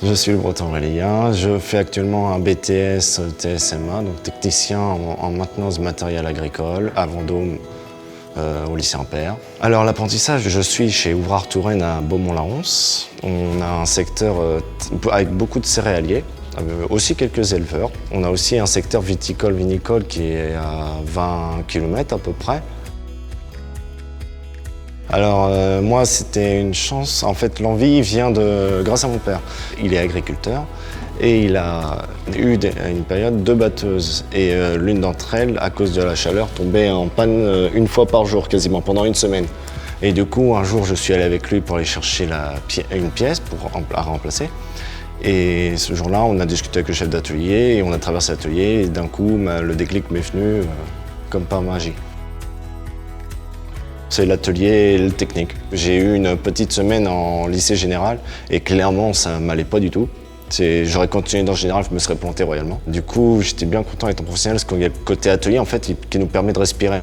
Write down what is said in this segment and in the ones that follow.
Je suis le Breton Aurélien, je fais actuellement un BTS TSMA, donc technicien en maintenance matériel agricole à Vendôme, au lycée Ampère. Alors l'apprentissage, je suis chez Ouvrard Touraine à Beaumont-la-Ronce. On a un secteur avec beaucoup de céréaliers, aussi quelques éleveurs. On a aussi un secteur viticole-vinicole qui est à 20 km à peu près. Alors moi c'était une chance, en fait l'envie vient grâce à mon père. Il est agriculteur et il a eu une période de batteuses et l'une d'entre elles, à cause de la chaleur, tombait en panne une fois par jour quasiment pendant une semaine. Et du coup un jour je suis allé avec lui pour aller chercher une pièce à remplacer. Et ce jour-là on a discuté avec le chef d'atelier et on a traversé l'atelier et d'un coup le déclic m'est venu comme par magie. C'est l'atelier et le technique. J'ai eu une petite semaine en lycée général et clairement ça m'allait pas du tout. J'aurais continué dans le général, je me serais planté royalement. Du coup, j'étais bien content d'être en professionnel parce qu'il y a le côté atelier en fait qui nous permet de respirer.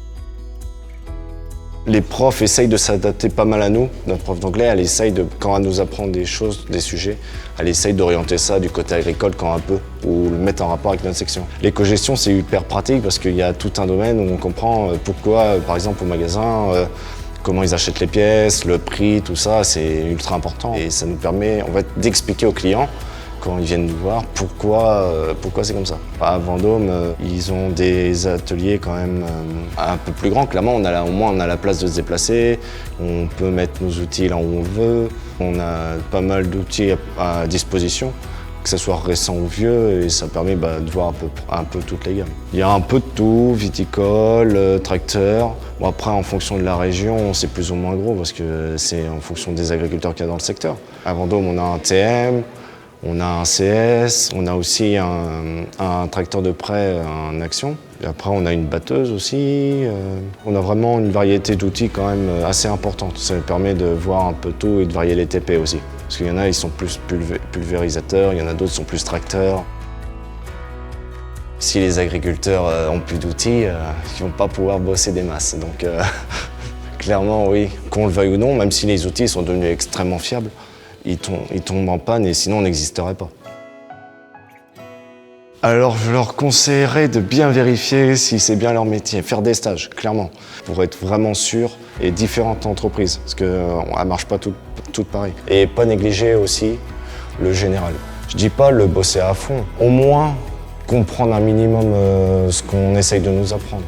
Les profs essayent de s'adapter pas mal à nous. Notre prof d'anglais, elle essaye quand elle nous apprend des choses, des sujets, elle essaye d'orienter ça du côté agricole quand un peu, ou le mettre en rapport avec notre section. L'éco-gestion, c'est hyper pratique parce qu'il y a tout un domaine où on comprend pourquoi, par exemple, au magasin, comment ils achètent les pièces, le prix, tout ça, c'est ultra important. Et ça nous permet en fait, d'expliquer aux clients quand ils viennent nous voir pourquoi c'est comme ça. À Vendôme, ils ont des ateliers quand même un peu plus grands. Clairement, au moins on a la place de se déplacer, on peut mettre nos outils là où on veut, on a pas mal d'outils à disposition, que ce soit récent ou vieux, et ça permet de voir un peu toutes les gammes. Il y a un peu de tout, viticole, tracteur. Bon, après, en fonction de la région, c'est plus ou moins gros parce que c'est en fonction des agriculteurs qu'il y a dans le secteur. À Vendôme, on a un TM, on a un CS, on a aussi un tracteur de prêt en action. Et après, on a une batteuse aussi. On a vraiment une variété d'outils quand même assez importante. Ça permet de voir un peu tout et de varier les TP aussi. Parce qu'il y en a, ils sont plus pulvérisateurs, il y en a d'autres qui sont plus tracteurs. Si les agriculteurs ont plus d'outils, ils ne vont pas pouvoir bosser des masses. Donc clairement, oui, qu'on le veuille ou non, même si les outils sont devenus extrêmement fiables, ils tombent en panne et sinon on n'existerait pas. Alors je leur conseillerais de bien vérifier si c'est bien leur métier, faire des stages, clairement, pour être vraiment sûr, et différentes entreprises, parce qu'elles ne marchent pas toutes pareilles. Et pas négliger aussi le général. Je dis pas le bosser à fond, au moins comprendre un minimum ce qu'on essaye de nous apprendre.